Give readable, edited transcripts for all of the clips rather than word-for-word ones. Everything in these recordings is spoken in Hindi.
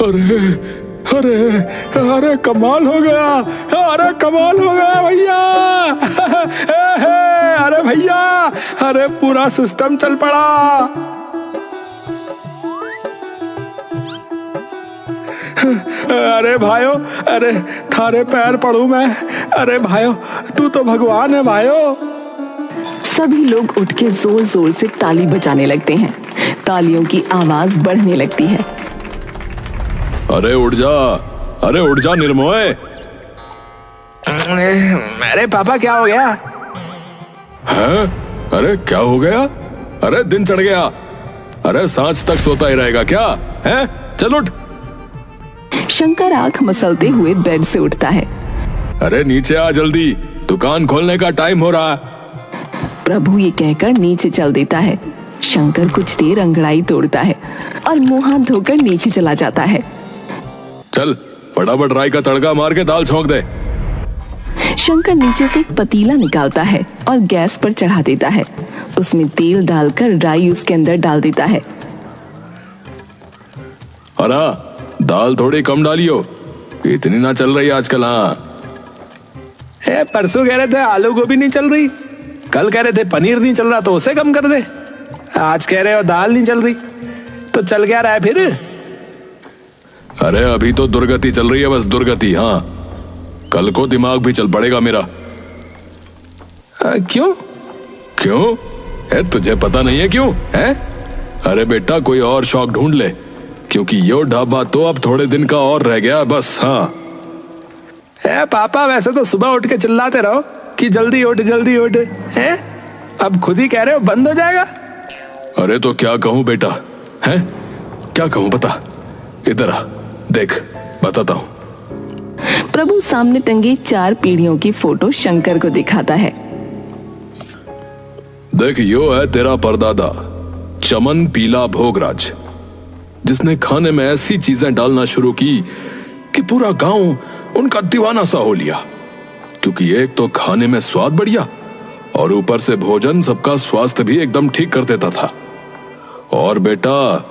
अरे अरे अरे कमाल हो गया, अरे कमाल हो गया भैया। अरे भैया, अरे पूरा सिस्टम चल पड़ा। अरे भाइयों, अरे थारे पैर पड़ू मैं। अरे भाइयों, तू तो भगवान है भाइयों। सभी लोग उठ के जोर जोर से ताली बजाने लगते हैं। तालियों की आवाज बढ़ने लगती है। अरे उठ जा, अरे उठ जा निर्मोय। अरे पापा क्या हो गया? हैं? अरे क्या हो गया? अरे दिन चढ़ गया। अरे सांझ तक सोता ही रहेगा क्या? हैं? चल उठ। शंकर आंख मसलते हुए बेड से उठता है। अरे नीचे आ जल्दी, दुकान खोलने का टाइम हो रहा है। प्रभु ये कहकर नीचे चल देता है। शंकर कुछ देर अंगड़ाई तोड़ता है और मुंह हाथ धोकर नीचे चला जाता है। चल फटाफट राई का तड़का मार के दाल छौंक दे। शंकर नीचे से एक पतीला निकालता है और गैस पर चढ़ा देता है। उसमें तेल डालकर राई उसके अंदर डाल देता है। अरे दाल थोड़ी कम डालियो, इतनी ना चल रही आजकल। हाँ, परसों कह रहे थे आलू गोभी नहीं चल रही, कल कह रहे थे पनीर नहीं चल रहा तो उसे कम कर दे, आज कह रहे हो दाल नहीं चल रही, तो चल क्या रहा है फिर? अरे अभी तो दुर्गति चल रही है, बस दुर्गति। हाँ, कल को दिमाग भी चल पड़ेगा मेरा। क्यों? क्यों है? तुझे पता नहीं है क्यों है? अरे बेटा, कोई और शौक ढूंढ ले, क्योंकि यो ढाबा तो अब थोड़े दिन का और रह गया बस। हाँ पापा, वैसे तो सुबह उठ के चिल्लाते रहो कि जल्दी उठ जल्दी उठ, हैं? अब खुद ही कह रहे हो बंद हो जाएगा। अरे तो क्या कहूं बेटा, है क्या कहूं बता। इधर आ, देख बताता हूं। प्रभु सामने टंगी 4 पीढ़ियों की फोटो शंकर को दिखाता है। देख, यो है तेरा परदादा चमन पीला भोगराज, जिसने खाने में ऐसी चीजें डालना शुरू की कि पूरा गांव उनका दीवाना सा हो लिया। क्योंकि एक तो खाने में स्वाद बढ़िया और ऊपर से भोजन सबका स्वास्थ्य भी एकदम ठीक कर देता था। और बेटा,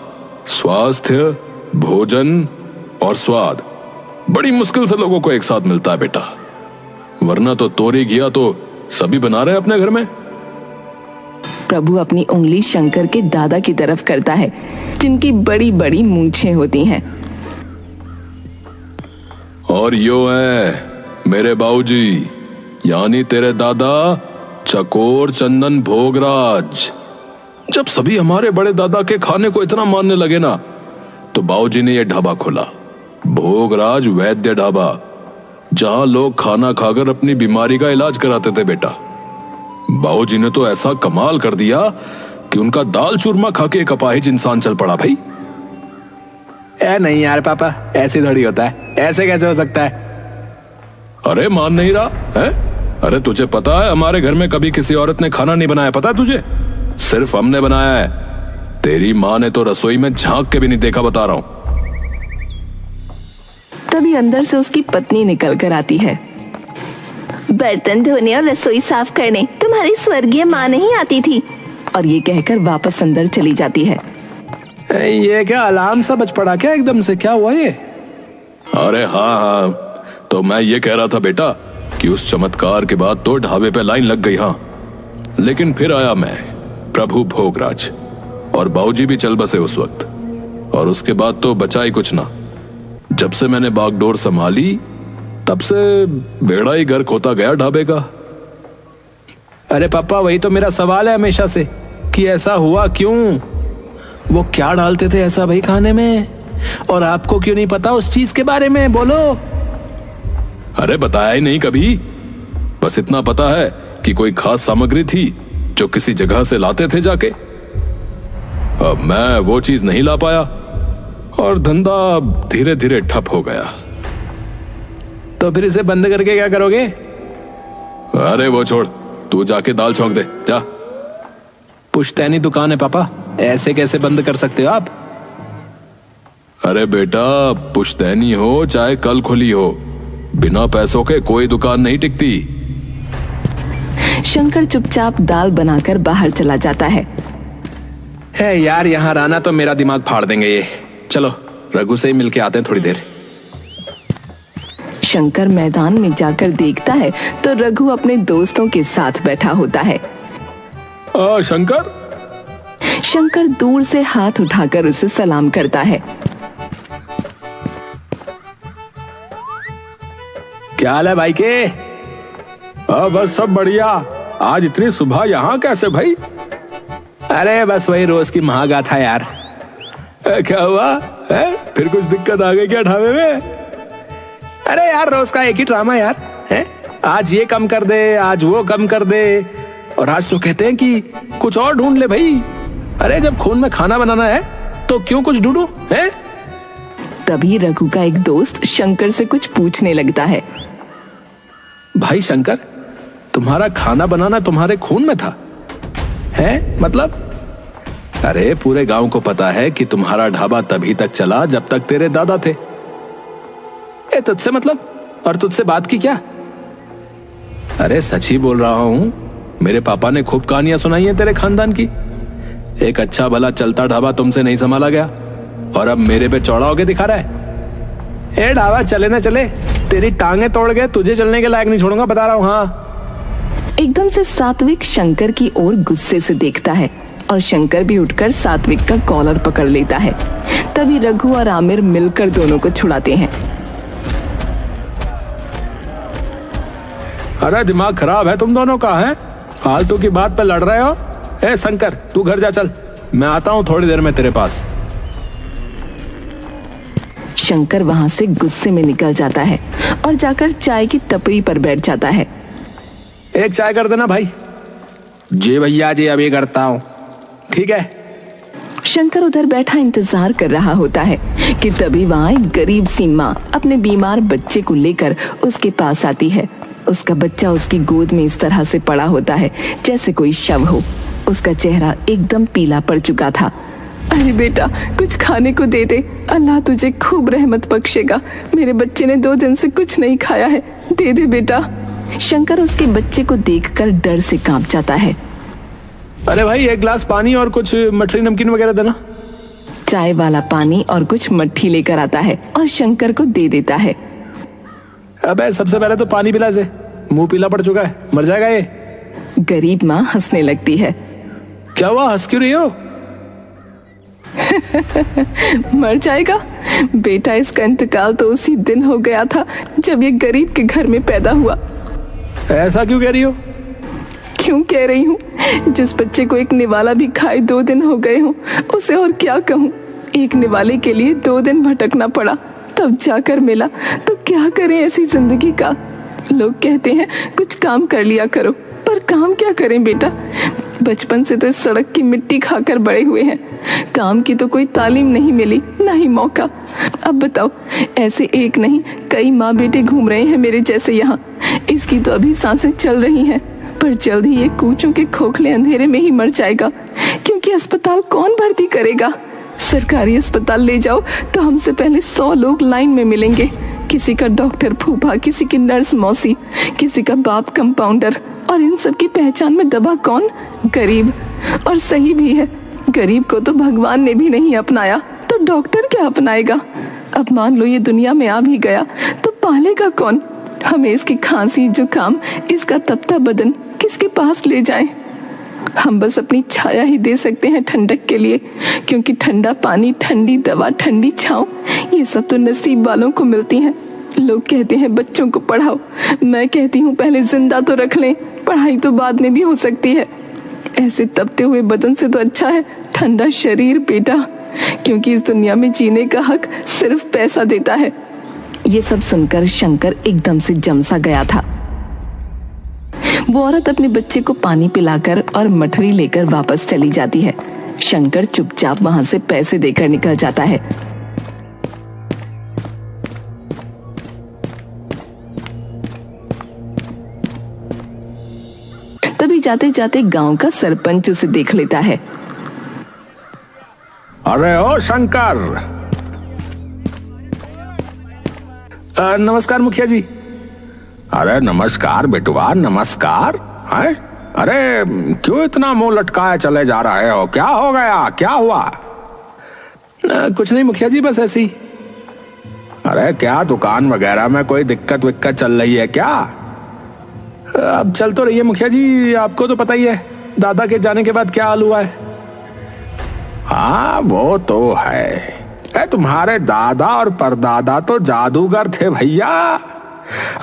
स्वास्थ्य, भोजन और स्वाद बड़ी मुश्किल से लोगों को एक साथ मिलता है बेटा, वरना तो तोरी घिया तो सभी बना रहे हैं अपने घर में। प्रभु अपनी उंगली शंकर के दादा की तरफ करता है, जिनकी बड़ी बड़ी मूंछें होती हैं। और यो है मेरे बाबूजी, यानी तेरे दादा चकोर चंदन भोगराज। जब सभी हमारे बड़े दादा के खाने को इतना मानने लगे ना, तो बाबूजी ने यह ढाबा खोला, भोगराज वैद्य ढाबा, जहां लोग खाना खाकर अपनी बीमारी का इलाज कराते थे बेटा। बाबूजी ने तो ऐसा कमाल कर दिया कि उनका दाल चूरमा खा के एक अपाहिज इंसान चल पड़ा भाई। नहीं यार पापा, ऐसे थोड़ी होता है, ऐसे कैसे हो सकता है? अरे मान नहीं रहा है? अरे तुझे पता है हमारे घर में कभी किसी औरत ने खाना नहीं बनाया, पता है तुझे? सिर्फ हमने बनाया है। तेरी माँ ने तो रसोई में झांक के भी नहीं देखा, बता रहा हूं। तभी अंदर से उसकी पत्नी निकल कर आती है। बर्तन धोने और रसोई साफ करने तुम्हारी स्वर्गीय माँ नहीं आती थी? और ये कहकर वापस अंदर चली जाती है। ये क्या अलार्म सा बज पड़ा क्या एकदम से? क्या हुआ ये? अरे हाँ, तो मैं ये कह रहा था बेटा कि उस चमत्कार के बाद तो ढाबे पे लाइन लग गई। हाँ, लेकिन फिर आया मैं, प्रभु भोगराज, और बाबूजी भी चल बसे उस वक्त। और उसके बाद तो बचा ही कुछ ना। जब से मैंने बागडोर संभाली, तब से बेड़ा ही गर्क होता गया ढाबे का। अरे पापा, वही तो मेरा सवाल है हमेशा से कि ऐसा हुआ क्यों? वो क्या डालते थे ऐसा भाई खाने में, और आपको क्यों नहीं पता उस चीज के बारे में? बोलो। अरे बताया ही नहीं कभी, बस इतना पता है कि कोई खास सामग्री थी जो किसी जगह से लाते थे जाके। अब मैं वो चीज नहीं ला पाया और धंधा धीरे धीरे ठप हो गया। तो फिर इसे बंद करके क्या करोगे? अरे वो छोड़, तू जाके दाल छौंक दे जा। पुश्तैनी दुकान है पापा, ऐसे कैसे बंद कर सकते हो आप? अरे बेटा, पुश्तैनी हो चाहे कल खुली हो, बिना पैसों के कोई दुकान नहीं टिकती। शंकर चुपचाप दाल बनाकर बाहर चला जाता है। यार, यहाँ रहना तो मेरा दिमाग फाड़ देंगे ये। चलो रघु से ही मिलके आते हैं थोड़ी देर। शंकर मैदान में जाकर देखता है तो रघु अपने दोस्तों के साथ बैठा होता है। शंकर। शंकर दूर से हाथ उठाकर उसे सलाम करता है। क्या हाल है भाई के? बस सब बढ़िया। आज इतनी सुबह यहाँ कैसे भाई? अरे बस वही रोज की महागाथा यार। क्या हुआ है? फिर कुछ दिक्कत आ गई क्या ढाबे में? अरे यार रोज का एक ही ड्रामा यार है। आज ये कम कर दे, आज वो कम कर दे, और आज तो कहते हैं कि कुछ और ढूंढ ले भाई। अरे जब खून में खाना बनाना है तो क्यों कुछ ढूंढूं है? तभी रघु का एक दोस्त शंकर से कुछ पूछने लगता है। भाई शंकर, तुम्हारा खाना बनाना तुम्हारे खून में था है? मतलब? अरे पूरे गांव को पता है कि तुम्हारा ढाबा तभी तक चला जब तक तेरे दादा थे। तुझसे मतलब? और तुझसे बात की क्या? अरे सच ही बोल रहा हूं। मेरे पापा ने खूब कहानियां सुनाई हैं तेरे खानदान की। एक अच्छा भला चलता ढाबा तुमसे नहीं संभाला गया और अब मेरे पे चौड़ा होके दिखा रहा है। ढाबा चले ना चले, तेरी टांगे तोड़ के तुझे चलने के लायक नहीं छोड़ूंगा, बता रहा हूं। हाँ। एकदम से सात्विक शंकर की ओर गुस्से से देखता है और शंकर भी उठकर सात्विक का कॉलर पकड़ लेता है। तभी रघु और आमिर मिलकर दोनों को छुड़ाते हैं। अरे दिमाग खराब है तुम दोनों का है? फालतू की बात पे लड़ रहे हो? शंकर तू घर जा, चल मैं आता हूं थोड़ी देर में तेरे पास। शंकर वहां से गुस्से में निकल जाता है और जाकर चाय की टपरी पर बैठ जाता है। एक चाय कर देना भाई। जी भैया जी, अभी करता हूं। ठीक है। शंकर उधर बैठा इंतजार कर रहा होता है कि तभी वहां एक गरीब सी माँ अपने बीमार बच्चे को लेकर उसके पास आती है। उसका बच्चा उसकी गोद में इस तरह से पड़ा होता है जैसे कोई शव हो। उसका चेहरा एकदम पीला पड़ चुका था। अरे बेटा, कुछ खाने को दे दे, अल्लाह तुझे खूब रहमत बख्शेगा। मेरे बच्चे ने 2 दिन से कुछ नहीं खाया है, दे दे बेटा। शंकर उसके बच्चे को देखकर डर से कांप जाता है। अरे भाई, एक गिलास पानी और कुछ मठरी नमकीन वगैरह देना। चाय वाला पानी और कुछ मट्ठी लेकर आता है और शंकर को दे देता है। अबे सबसे पहले तो पानी पिला से, मुंह पीला पड़ चुका है, मर जाएगा ये। गरीब माँ हंसने लगती है। क्या हुआ, हंस क्यों रही हो? मर जाएगा बेटा, इसका इंतकाल तो उसी दिन हो गया था जब ये गरीब के घर में पैदा हुआ। ऐसा क्यों कह रही हो? क्यों कह रही हूँ? जिस बच्चे को एक निवाला भी खाए 2 दिन हो गए हों, उसे और क्या कहूँ। एक निवाले के लिए 2 दिन भटकना पड़ा, तब जाकर मिला। तो क्या करें ऐसी जिंदगी का। लोग कहते हैं कुछ काम कर लिया करो, पर काम क्या करें बेटा। बचपन से तो इस सड़क की मिट्टी खाकर बड़े हुए हैं, काम की तो कोई तालीम नहीं मिली, ना ही मौका। अब बताओ, ऐसे एक नहीं कई माँ बेटे घूम रहे हैं मेरे जैसे यहाँ। इसकी तो अभी सांसें चल रही हैं, पर जल्द ही ये कूचों के खोखले अंधेरे में ही मर जाएगा, क्योंकि अस्पताल कौन भर्ती करेगा। सरकारी अस्पताल ले जाओ तो हमसे पहले 100 लोग लाइन में मिलेंगे। किसी का डॉक्टर फूफा, किसी की नर्स मौसी, किसी का बाप कंपाउंडर, और इन सब की पहचान में दबा कौन? गरीब। और सही भी है, गरीब को तो भगवान ने भी नहीं अपनाया, तो डॉक्टर क्या अपनाएगा। अब मान लो ये दुनिया में आ भी गया तो पालेगा कौन। हमें इसकी खांसी, जुकाम, इसका तपता बदन किसके पास ले जाएं? हम बस अपनी छाया ही दे सकते हैं ठंडक के लिए, क्योंकि ठंडा पानी, ठंडी दवा, ठंडी छांव, ये सब तो नसीब वालों को मिलती हैं। लोग कहते हैं बच्चों को पढ़ाओ, मैं कहती हूँ पहले जिंदा तो रख लें, पढ़ाई तो बाद में भी हो सकती है। ऐसे तपते हुए बदन से तो अच्छा है ठंडा शरीर बेटा, क्योंकि इस दुनिया में जीने का हक सिर्फ पैसा देता है। ये सब सुनकर शंकर एकदम से जमसा गया था। वो औरत अपने बच्चे को पानी पिलाकर और मठरी लेकर वापस चली जाती है। शंकर चुपचाप वहां से पैसे देकर निकल जाता है। तभी जाते जाते गांव का सरपंच उसे देख लेता है। अरे ओ शंकर। नमस्कार मुखिया जी। अरे नमस्कार बेटुआ, नमस्कार। है? अरे क्यों इतना मुंह लटकाए चले जा रहे हो? क्या हो गया, क्या हुआ? कुछ नहीं मुखिया जी, बस ऐसी। अरे क्या दुकान वगैरह में कोई दिक्कत विक्कत चल रही है क्या? अब चल तो रही है मुखिया जी, आपको तो पता ही है दादा के जाने के बाद क्या हाल हुआ है। हाँ वो तो है। तुम्हारे दादा और परदादा तो जादूगर थे भैया।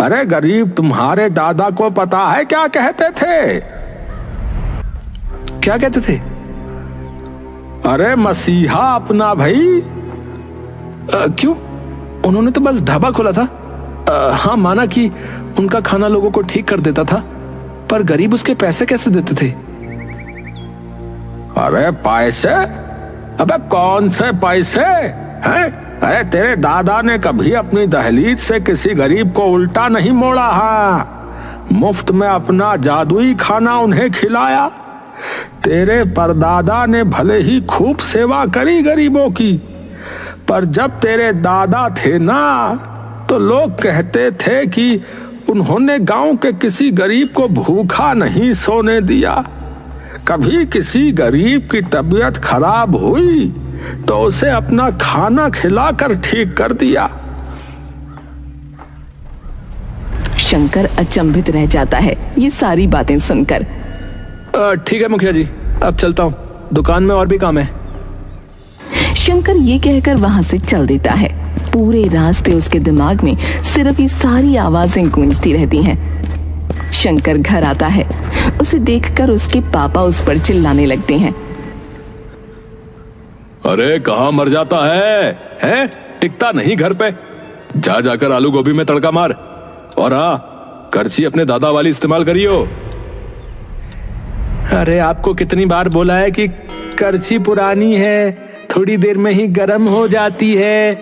अरे गरीब तुम्हारे दादा को पता है क्या कहते थे? क्या कहते थे? अरे मसीहा अपना भाई। क्यों? उन्होंने तो बस ढाबा खोला था। हाँ माना कि उनका खाना लोगों को ठीक कर देता था, पर गरीब उसके पैसे कैसे देते थे? अरे पैसे? अबे कौन से पैसे हैं? अरे तेरे दादा ने कभी अपनी दहलीज से किसी गरीब को उल्टा नहीं मोड़ा। हाँ, मुफ्त में अपना जादुई खाना उन्हें खिलाया। तेरे परदादा ने भले ही खूब सेवा करी गरीबों की, पर जब तेरे दादा थे ना, तो लोग कहते थे कि उन्होंने गांव के किसी गरीब को भूखा नहीं सोने दिया। कभी किसी गरीब की तबीयत खराब हुई तो उसे अपना खाना खिलाकर ठीक कर दिया। शंकर अचंभित रह जाता है ये सारी बातें सुनकर। ठीक है मुखिया जी, अब चलता हूँ, दुकान में और भी काम है। शंकर ये कहकर वहां से चल देता है। पूरे रास्ते उसके दिमाग में सिर्फ ये सारी आवाजें गूंजती रहती हैं। शंकर घर आता है। उसे देखकर उसके पापा उस पर चिल्लाने लगते हैं। अरे कहाँ मर जाता है? टिकता नहीं घर पे? जा जाकर आलू गोभी में तड़का मार, और हाँ करछी अपने दादा वाली इस्तेमाल करियो। अरे आपको कितनी बार बोला है कि करछी पुरानी है, थोड़ी देर में ही गर्म हो जाती है।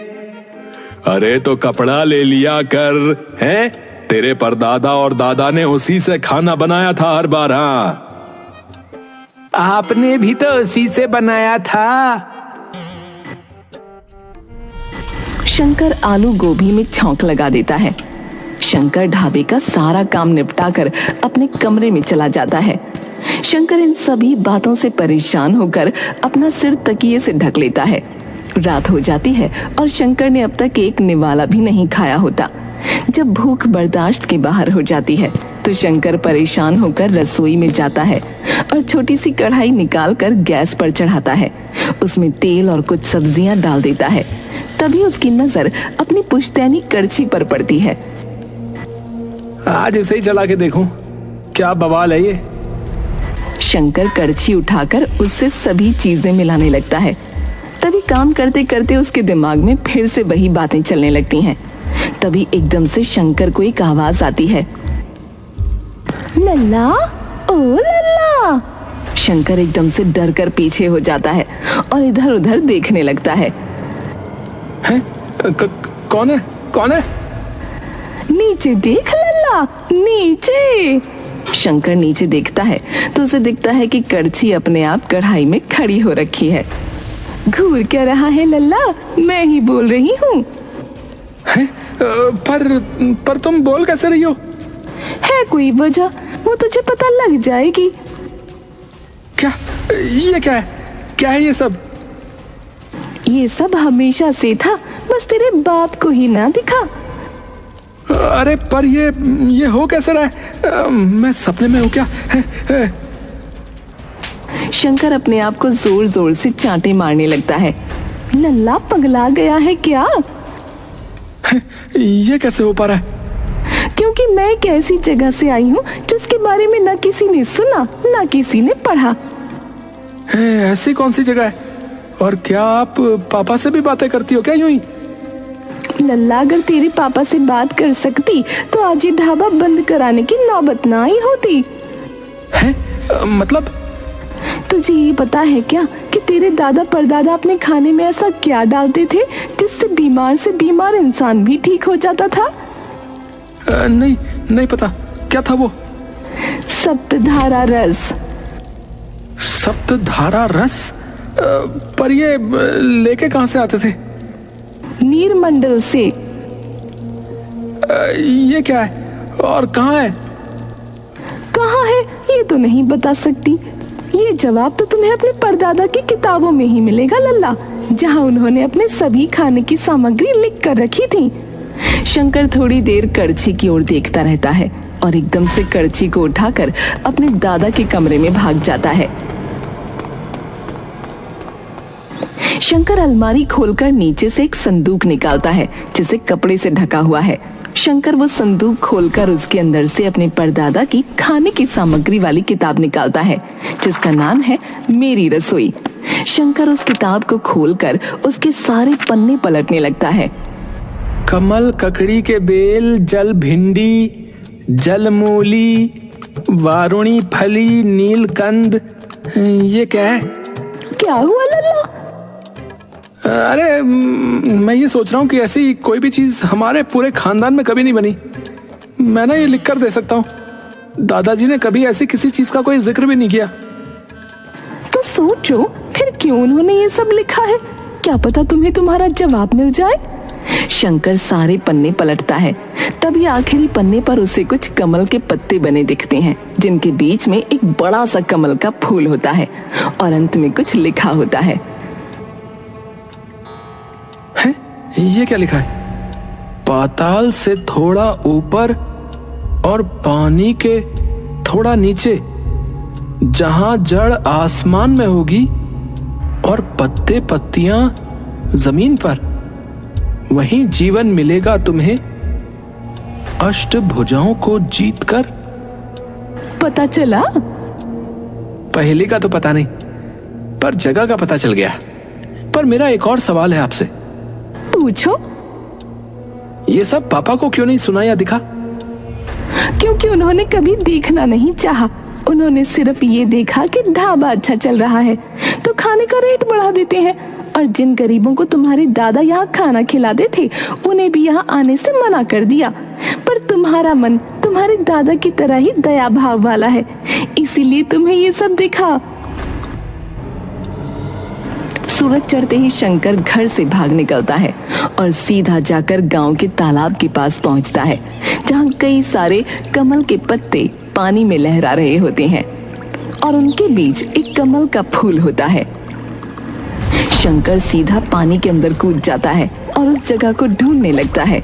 अरे तो कपड़ा ले लिया कर, हैं? तेरे परदादा और दादा ने उसी से खाना बनाया था हर बार। हाँ, आपने भी तो उसी से बनाया था। शंकर आलू गोभी में छौंक लगा देता है। शंकर ढाबे का सारा काम निपटाकर अपने कमरे में चला जाता है। शंकर इन सभी बातों से परेशान होकर अपना सिर तकिए से ढक लेता है। रात हो जाती है और शंकर ने अब तक एक निवाला भी नहीं खाया होता। जब भूख बर्दाश्त के बाहर हो जाती है तो शंकर परेशान होकर रसोई में जाता है और छोटी सी कढ़ाई निकालकर गैस पर चढ़ाता है। उसमें तेल और कुछ सब्जियां डाल देता है। तभी उसकी नजर अपनी पुश्तैनी करछी पर पड़ती है। आज इसे ही चला के देखूं क्या बवाल है ये। शंकर करछी उठाकर उससे सभी चीजें मिलाने लगता है। तभी काम करते करते उसके दिमाग में फिर से वही बातें चलने लगती हैं। तभी एकदम से शंकर को एक आवाज आती है, लल्ला, ओ लल्ला। शंकर एकदम से डर कर पीछे हो जाता है और इधर उधर देखने लगता है। कौन है? कौन है? नीचे देख लल्ला, नीचे। शंकर नीचे देखता है तो उसे दिखता है कि करछी अपने आप कढ़ाई में खड़ी हो रखी है। घूर क्या रहा है लल्ला? मैं ही बोल रही हूँ। पर तुम बोल कैसे रही हो? है कोई वजह? वो तुझे पता लग जाएगी। क्या? ये क्या है? क्या है ये सब? ये सब हमेशा से था, बस तेरे बाप को ही ना दिखा। अरे पर ये हो कैसे रहा है? मैं सपने में हूँ क्या? शंकर अपने आप को जोर जोर से चांटे मारने लगता है। लल्ला पगला गया है क्या? ये कैसे हो पा रहा है? क्योंकि मैं एक ऐसी जगह से आई हूँ जिसके बारे में न किसी ने सुना न किसी ने पढ़ा। ऐसी कौन सी जगह है? और क्या आप पापा से भी बातें करती हो क्या यूं ही? लल्ला, अगर तेरे पापा से बात कर सकती तो आज ये ढाबा बंद कराने की नौबत ना आई होती। मतलब? तुझे ये पता है क्या कि तेरे दादा परदादा अपने खाने में ऐसा क्या डालते थे जिससे बीमार से बीमार इंसान भी ठीक हो जाता था? नहीं पता। क्या था वो? सप्तधारा रस। सप्तधारा रस? पर ये लेके कहां से आते थे? नीरमंडल से। ये क्या है और कहाँ है? कहाँ है ये तो नहीं बता सकती। ये जवाब तो तुम्हें अपने परदादा की किताबों में ही मिलेगा लल्ला। जहाँ उन्होंने अपने सभी खाने की सामग्री लिख कर रखी थी। शंकर थोड़ी देर कड़छी की ओर देखता रहता है और एकदम से कड़छी को उठाकर अपने दादा के कमरे में भाग जाता है। शंकर अलमारी खोलकर नीचे से एक संदूक निकालता है जिसे कपड़े से ढका हुआ है। शंकर वो संदूक खोलकर उसके अंदर से अपने परदादा की खाने की सामग्री वाली किताब निकालता है जिसका नाम है मेरी रसोई। शंकर उस किताब को खोलकर उसके सारे पन्ने पलटने लगता है। कमल ककड़ी के बेल, जल भिंडी, जल मूली, वारुणी फली, नीलकंद, ये क्या है? क्या हुआ लल्ला? अरे मैं ये सोच रहा हूँ कि ऐसी कोई भी चीज हमारे पूरे खानदान में कभी नहीं बनी। मैं ना ये लिख कर दे सकता हूँ। दादाजी ने कभी ऐसी किसी चीज का कोई जिक्र भी नहीं किया। तो सोचो फिर क्यों उन्होंने ये सब लिखा है? क्या पता तुम्हें तुम्हारा जवाब मिल जाए। शंकर सारे पन्ने पलटता है। तभी आखिरी पन्ने पर उसे कुछ कमल के पत्ते बने दिखते हैं जिनके बीच में एक बड़ा सा कमल का फूल होता है और अंत में कुछ लिखा होता है। ये क्या लिखा है? पाताल से थोड़ा ऊपर और पानी के थोड़ा नीचे, जहां जड़ आसमान में होगी और पत्ते पत्तियां जमीन पर, वहीं जीवन मिलेगा तुम्हें अष्टभुजाओं को जीतकर। पता चला? पहेली का तो पता नहीं, पर जगह का पता चल गया। पर मेरा एक और सवाल है आपसे। पूछो। ये सब पापा को क्यों नहीं सुनाया दिखा? क्योंकि उन्होंने कभी देखना नहीं चाहा। उन्होंने सिर्फ ये देखा कि ढाबा अच्छा चल रहा है तो खाने का रेट बढ़ा देते हैं, और जिन गरीबों को तुम्हारे दादा यहाँ खाना खिलाते थे उन्हें भी यहाँ आने से मना कर दिया। पर तुम्हारा मन तुम्हारे दादा की तरह ही दया भाव वाला है, इसीलिए तुम्हें ये सब दिखा। सूरज चढ़ते ही शंकर घर से भाग निकलता है और सीधा जाकर गांव के तालाब के पास पहुंचता है जहां कई सारे कमल के पत्ते पानी में लहरा रहे होते हैं और उनके बीच एक कमल का फूल होता है। शंकर सीधा पानी के अंदर कूद जाता है और उस जगह को ढूंढने लगता है।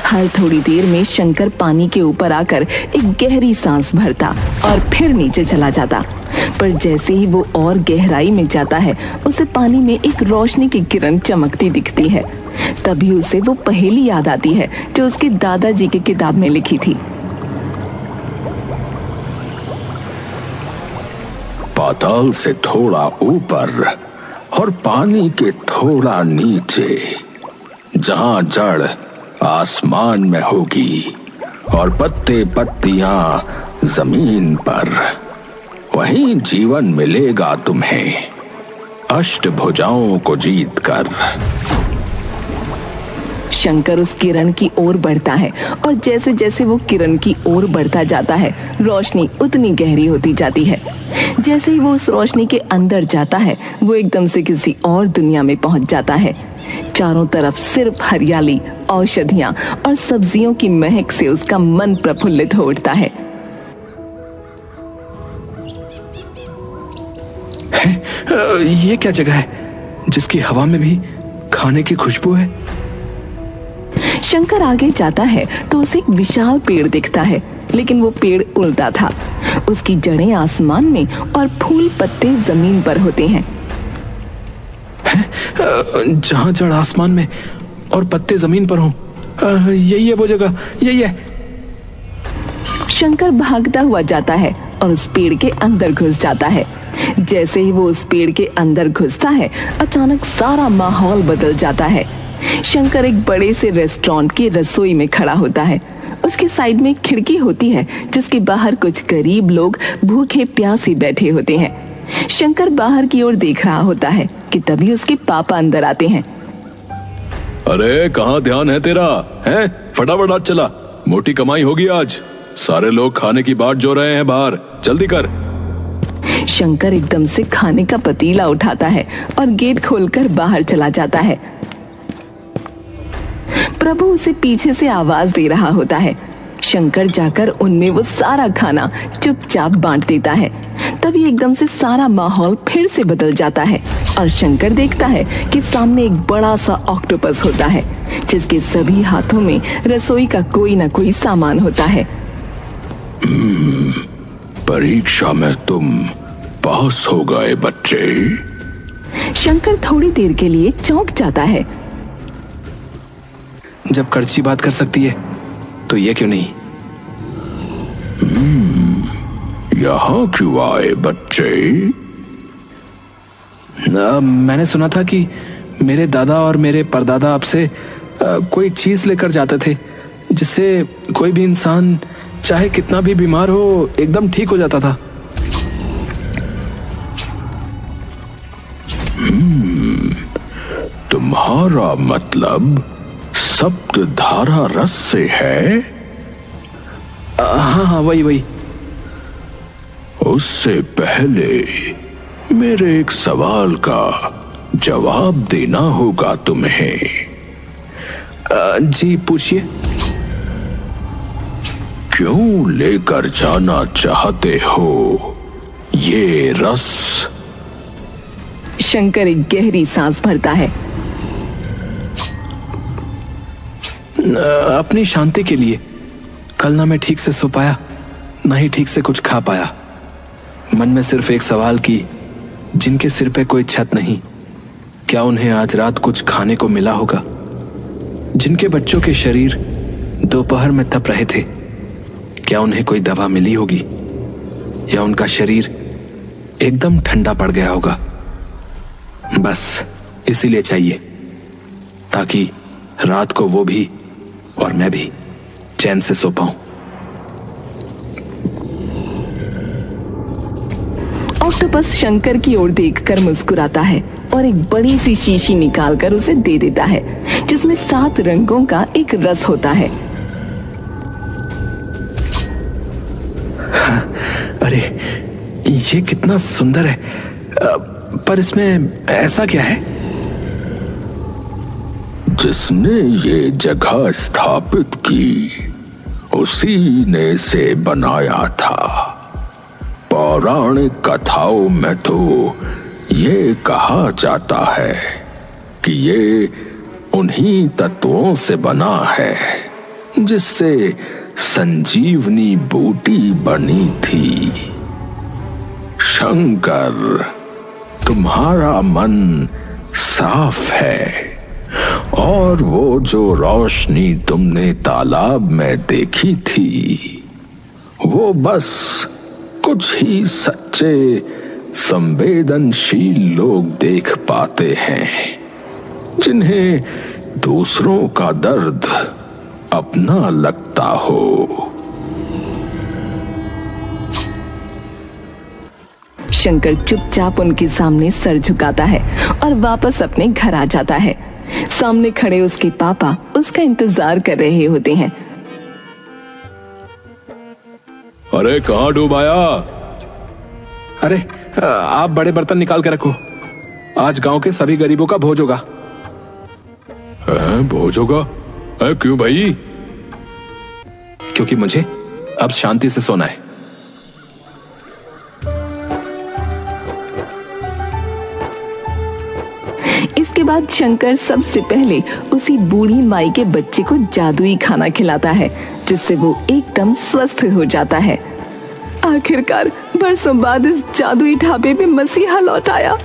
हर थोड़ी देर में शंकर पानी के ऊपर आकर एक गहरी सांस भरता और फिर नीचे चला जाता। पर जैसे ही वो और गहराई में जाता है उसे पानी में एक रोशनी की किरण चमकती दिखती है। तभी उसे वो पहेली याद आती है जो उसके दादाजी की किताब में लिखी थी। पाताल से थोड़ा ऊपर और पानी के थोड़ा नीचे, जहां जड़ आसमान में होगी और पत्ते पत्तियां जमीन पर, वहीं जीवन मिलेगा तुम्हें अष्टभुजाओं को जीतकर। शंकर उस किरण की ओर बढ़ता है और जैसे जैसे वो किरण की ओर बढ़ता जाता है रोशनी उतनी गहरी होती जाती है। जैसे ही वो उस रोशनी के अंदर जाता है वो एकदम से किसी और दुनिया में पहुंच जाता है। चारों तरफ सिर्फ हरियाली, औषधियां और सब्जियों की महक से उसका मन प्रफुल्लित हो उठता है। ये क्या जगह है जिसकी हवा में भी खाने की खुशबू है? शंकर आगे जाता है तो उसे एक विशाल पेड़ दिखता है, लेकिन वो पेड़ उल्टा था। उसकी जड़ें आसमान में और फूल पत्ते जमीन पर होते हैं। जहां जड़ आसमान में और पत्ते जमीन पर हों, यही है वो जगह, यही है। शंकर भागता हुआ जाता है और उस पेड़ के अंदर घुस जाता है। जैसे ही वो उस पेड़ के अंदर घुसता है अचानक सारा माहौल बदल जाता है। शंकर एक बड़े से रेस्टोरेंट की रसोई में खड़ा होता है। उसकी साइड में एक खिड़की होती है जिसके बाहर कुछ गरीब लोग भूखे प्यासे बैठे होते हैं। शंकर बाहर की ओर देख रहा होता है कि तभी उसके पापा अंदर आते हैं। अरे कहाँ ध्यान है तेरा? हैं? फटाफट आज चला, मोटी कमाई होगी आज। सारे लोग खाने की बाट जो रहे हैं बाहर, जल्दी कर। शंकर एकदम से खाने का पतीला उठाता है और गेट खोलकर बाहर चला जाता है। प्रभु उसे पीछे से आवाज दे रहा होता है। शंकर जाकर उनमें वो सारा खाना चुपचाप बांट देता है। तभी एकदम से सारा माहौल फिर से बदल जाता है और शंकर देखता है कि सामने एक बड़ा सा ऑक्टोपस होता है जिसके सभी हाथों में रसोई का कोई ना कोई सामान होता है। परीक्षा में तुम पास हो गए बच्चे। शंकर थोड़ी देर के लिए चौंक जाता है। जब कड़ची बात कर सकती है तो ये क्यों नहीं? यहाँ क्यों आए बच्चे? मैंने सुना था कि मेरे दादा और मेरे परदादा आपसे कोई चीज लेकर जाते थे जिससे कोई भी इंसान चाहे कितना भी बीमार हो एकदम ठीक हो जाता था। तुम्हारा मतलब सप्तधारा रस से है? हाँ हाँ, वही। उससे पहले मेरे एक सवाल का जवाब देना होगा तुम्हें। जी पूछिए। क्यों लेकर जाना चाहते हो ये रस? शंकर एक गहरी सांस भरता है। अपनी शांति के लिए। कल ना मैं ठीक से सो पाया, ना ही ठीक से कुछ खा पाया। मन में सिर्फ एक सवाल की, जिनके सिर पे कोई छत नहीं, क्या उन्हें आज रात कुछ खाने को मिला होगा? जिनके बच्चों के शरीर दोपहर में तप रहे थे, क्या उन्हें कोई दवा मिली होगी? या उनका शरीर एकदम ठंडा पड़ गया होगा? बस इसीलिए चाहिए, ताकि रात को वो भी और मैं भी चैन से सो पाऊं। ऑक्टोपस शंकर की ओर देखकर मुस्कुराता है और एक बड़ी सी शीशी निकालकर उसे दे देता है जिसमें 7 रंगों का एक रस होता है। अरे ये कितना सुंदर है, पर इसमें ऐसा क्या है? जिसने ये जगह स्थापित की उसी ने इसे बनाया था। पौराणिक कथाओं में तो ये कहा जाता है कि ये उन्हीं तत्वों से बना है जिससे संजीवनी बूटी बनी थी। शंकर, तुम्हारा मन साफ है और वो जो रोशनी तुमने तालाब में देखी थी वो बस कुछ ही सच्चे संवेदनशील लोग देख पाते हैं, जिन्हें दूसरों का दर्द अपना लगता हो। शंकर चुपचाप उनके सामने सर झुकाता है और वापस अपने घर आ जाता है। सामने खड़े उसके पापा उसका इंतजार कर रहे होते हैं। अरे कहाँ डूबाया? अरे आप बड़े बर्तन निकाल के रखो, आज गांव के सभी गरीबों का भोज होगा। भोज होगा? क्यों भाई? क्योंकि मुझे अब शांति से सोना है। इसके बाद शंकर सबसे पहले उसी बूढ़ी माई के बच्चे को जादुई खाना खिलाता है जिससे वो एकदम स्वस्थ हो जाता है। आखिरकार बरसों बाद इस जादुई ढाबे में मसीहा लौट आया।